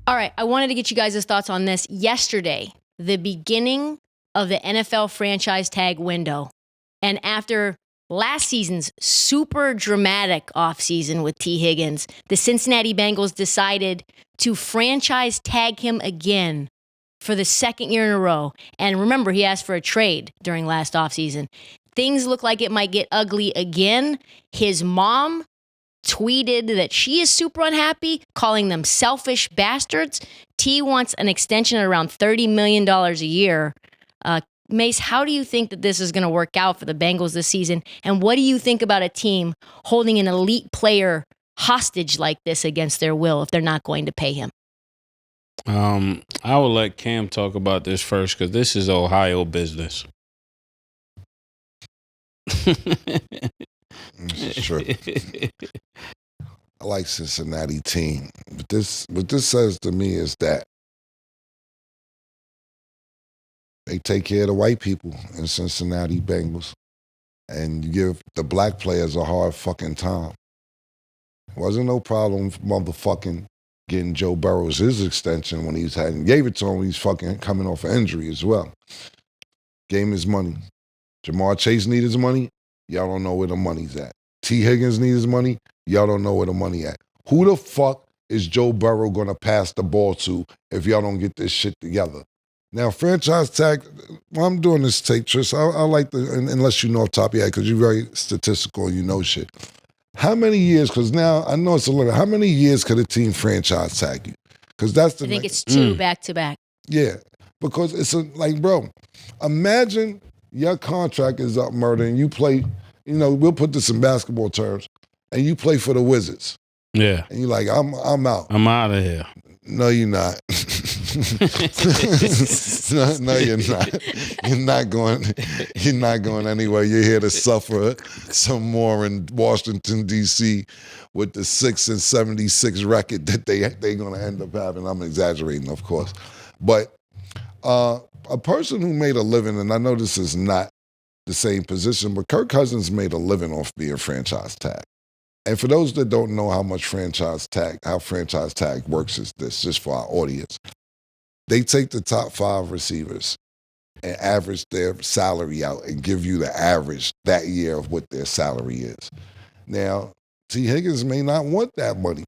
All right, I wanted to get you guys' thoughts on this. Yesterday, the beginning of the NFL franchise tag window. And after last season's super dramatic offseason with T. Higgins, the Cincinnati Bengals decided to franchise tag him again for the second year in a row. And remember, he asked for a trade during last offseason. Things look like it might get ugly again. His mom tweeted that she is super unhappy, calling them selfish bastards. T wants an extension at around $30 million a year. Mase, how do you think that this is going to work out for the Bengals this season? And what do you think about a team holding an elite player hostage like this against their will if they're not going to pay him? I will let Cam talk about this first because this is Ohio business. This is true. I like Cincinnati team. But what this says to me is that they take care of the white people in Cincinnati Bengals. And you give the black players a hard fucking time. Wasn't no problem motherfucking getting Joe Burrows his extension when he's had, and gave it to him when he's fucking coming off an injury as well. Gave him his money. Jamar Chase need his money. Y'all don't know where the money's at. T. Higgins needs his money. Y'all don't know where the money at. Who the fuck is Joe Burrow going to pass the ball to if y'all don't get this shit together? Now, franchise tag, when I'm doing this tape, Tris, I like to, unless you know off the top of your head, because you're very statistical and you know shit. How many years, because now I know it's a limit, how many years could a team franchise tag you? Because that's the I think it's 2 back to back. Yeah, because it's like, bro, imagine your contract is up, murder, and you play, we'll put this in basketball terms, and you play for the Wizards. Yeah. And you're like, I'm out. I'm out of here. No, you're not. no, you're not. You're not going anywhere. You're here to suffer some more in Washington, D.C. with the 6-76 record that they're going to end up having. I'm exaggerating, of course. But a person who made a living, and I know this is not the same position, but Kirk Cousins made a living off being franchise tag. And for those that don't know how franchise tag works is this, just for our audience. They take the top 5 receivers and average their salary out and give you the average that year of what their salary is. Now, T. Higgins may not want that money.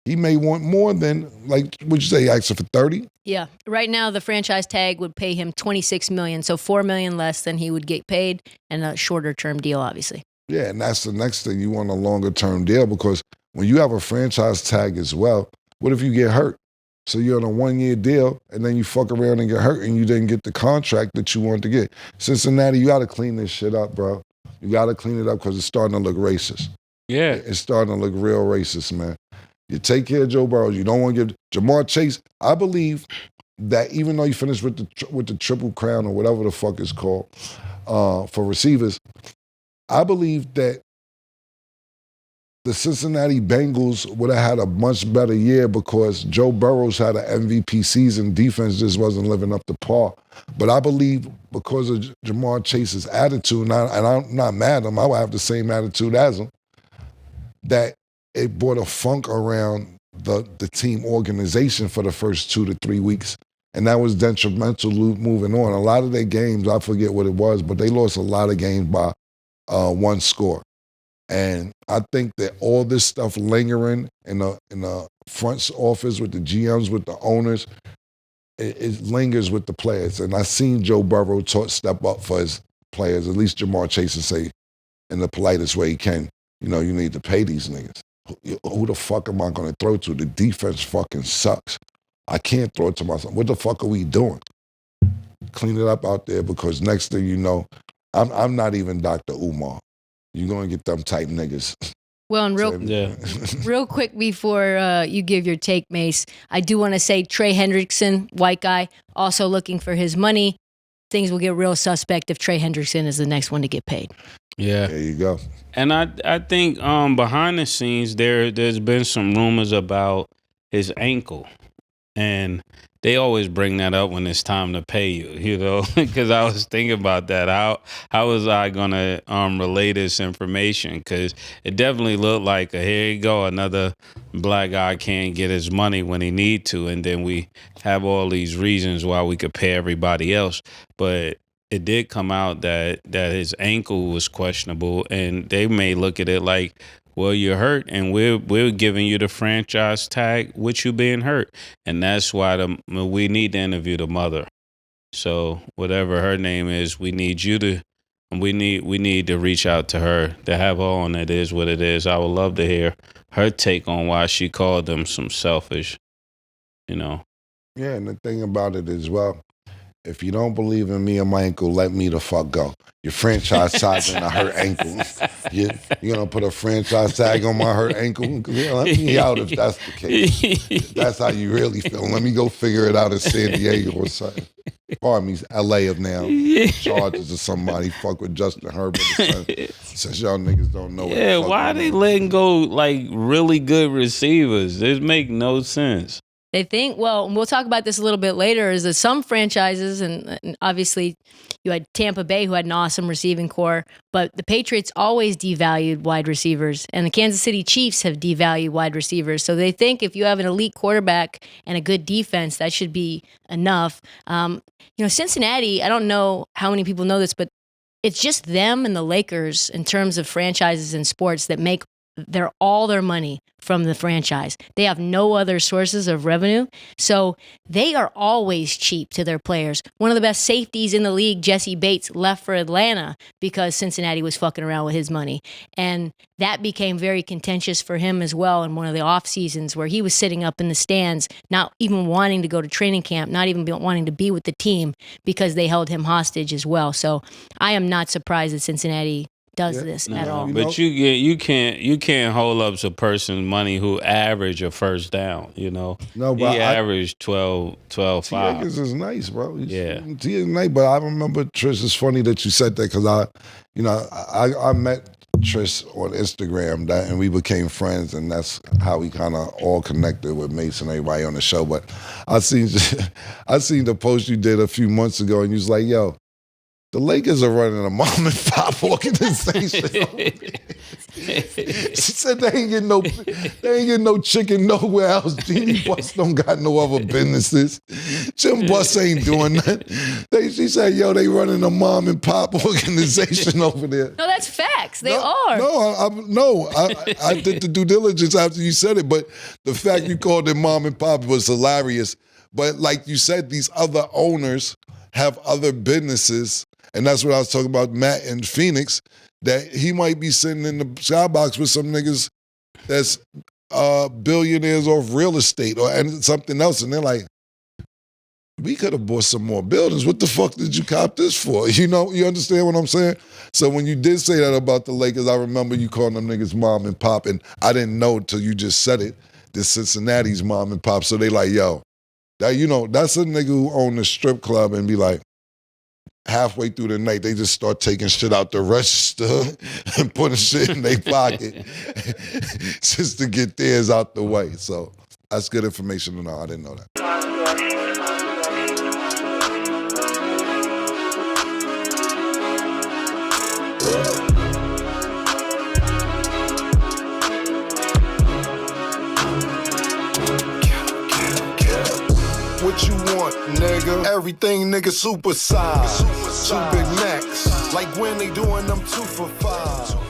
He may want more than, like, would you say, actually for 30? Yeah. Right now, the franchise tag would pay him $26 million, so $4 million less than he would get paid, and a shorter-term deal, obviously. Yeah, and that's the next thing. You want a longer-term deal because when you have a franchise tag as well, what if you get hurt? So you're on a 1-year deal, and then you fuck around and get hurt, and you didn't get the contract that you wanted to get. Cincinnati, you got to clean this shit up, bro. You got to clean it up because it's starting to look racist. Yeah. It's starting to look real racist, man. You take care of Joe Burrow. You don't want to give Jamar Chase. I believe that even though you finished with the Triple Crown or whatever the fuck it's called for receivers, I believe that the Cincinnati Bengals would have had a much better year because Joe Burrow's had an MVP season. Defense just wasn't living up to par. But I believe because of Jamar Chase's attitude, and I'm not mad at him, I would have the same attitude as him, that it brought a funk around the team organization for the first 2 to 3 weeks. And that was detrimental moving on. A lot of their games, I forget what it was, but they lost a lot of games by 1 score. And I think that all this stuff lingering in the front office with the GMs, with the owners, it lingers with the players. And I seen Joe Burrow step up for his players, at least Jamar Chase, and say in the politest way he can, you need to pay these niggas. Who the fuck am I going to throw to? The defense fucking sucks. I can't throw it to myself. What the fuck are we doing? Clean it up out there because next thing you know, I'm not even Dr. Umar. You're going to get them type niggas. Well, and real quick before you give your take, Mase, I do want to say Trey Hendrickson, white guy, also looking for his money. Things will get real suspect if Trey Hendrickson is the next one to get paid. Yeah. There you go. And I think behind the scenes there's been some rumors about his ankle. And they always bring that up when it's time to pay you, you know, because I was thinking about that. How was I going to relay this information? Because it definitely looked like, here you go, another black guy can't get his money when he need to. And then we have all these reasons why we could pay everybody else. But it did come out that his ankle was questionable, and they may look at it like, well, you're hurt, and we're giving you the franchise tag with you being hurt, and that's why we need to interview the mother. So whatever her name is, we need to reach out to her to have her on. It is what it is. I would love to hear her take on why she called them some selfish, you know. Yeah, and the thing about it is, well, if you don't believe in me and my ankle, let me the fuck go. Your franchise tag on a hurt ankle. You're going to put a franchise tag on my hurt ankle? Yeah, let me out if that's the case. If that's how you really feel. Let me go figure it out in San Diego or something. Pardon me, LA of now. Charges of somebody fuck with Justin Herbert or something. Since y'all niggas don't know. Yeah, why they letting go like really good receivers? It make no sense. They think, well, we'll talk about this a little bit later, is that some franchises, and obviously you had Tampa Bay who had an awesome receiving core, but the Patriots always devalued wide receivers, and the Kansas City Chiefs have devalued wide receivers. So they think if you have an elite quarterback and a good defense, that should be enough. Cincinnati, I don't know how many people know this, but it's just them and the Lakers in terms of franchises in sports that make all their money from the franchise. They have no other sources of revenue, so they are always cheap to their players. One of the best safeties in the league, Jesse Bates, left for Atlanta because Cincinnati was fucking around with his money, and that became very contentious for him as well in one of the off seasons where he was sitting up in the stands, not even wanting to go to training camp, not even wanting to be with the team because they held him hostage as well. So I am not surprised that Cincinnati does this at all. But you can't hold up a person's money who average a first down, you know. No, but he averaged 12-5. Higgins is nice, bro. He is nice, but I remember, Trish, it's funny that you said that because I met Trish on Instagram and we became friends, and that's how we kind of all connected with Mase and everybody on the show. But I seen the post you did a few months ago, and you was like, yo, the Lakers are running a mom and pop organization. She said they ain't getting no chicken nowhere else. Jimmy Bus don't got no other businesses. Jim Bus ain't doing that. She said, yo, they running a mom and pop organization over there. No, that's facts. They are. I did the due diligence after you said it, but the fact you called it mom and pop was hilarious. But like you said, these other owners have other businesses. And that's what I was talking about, Matt in Phoenix, that he might be sitting in the skybox with some niggas that's billionaires off real estate and something else. And they're like, we could have bought some more buildings. What the fuck did you cop this for? You know, you understand what I'm saying? So when you did say that about the Lakers, I remember you calling them niggas mom and pop, and I didn't know until you just said it, that Cincinnati's mom and pop. So they like, yo, that's a nigga who owned a strip club and be like, halfway through the night, they just start taking shit out the register and putting shit in their pocket just to get theirs out the way. So that's good information to know. I didn't know that. What you want, nigga? Everything, nigga, super size. Two big necks, like when they doing them 2 for $5.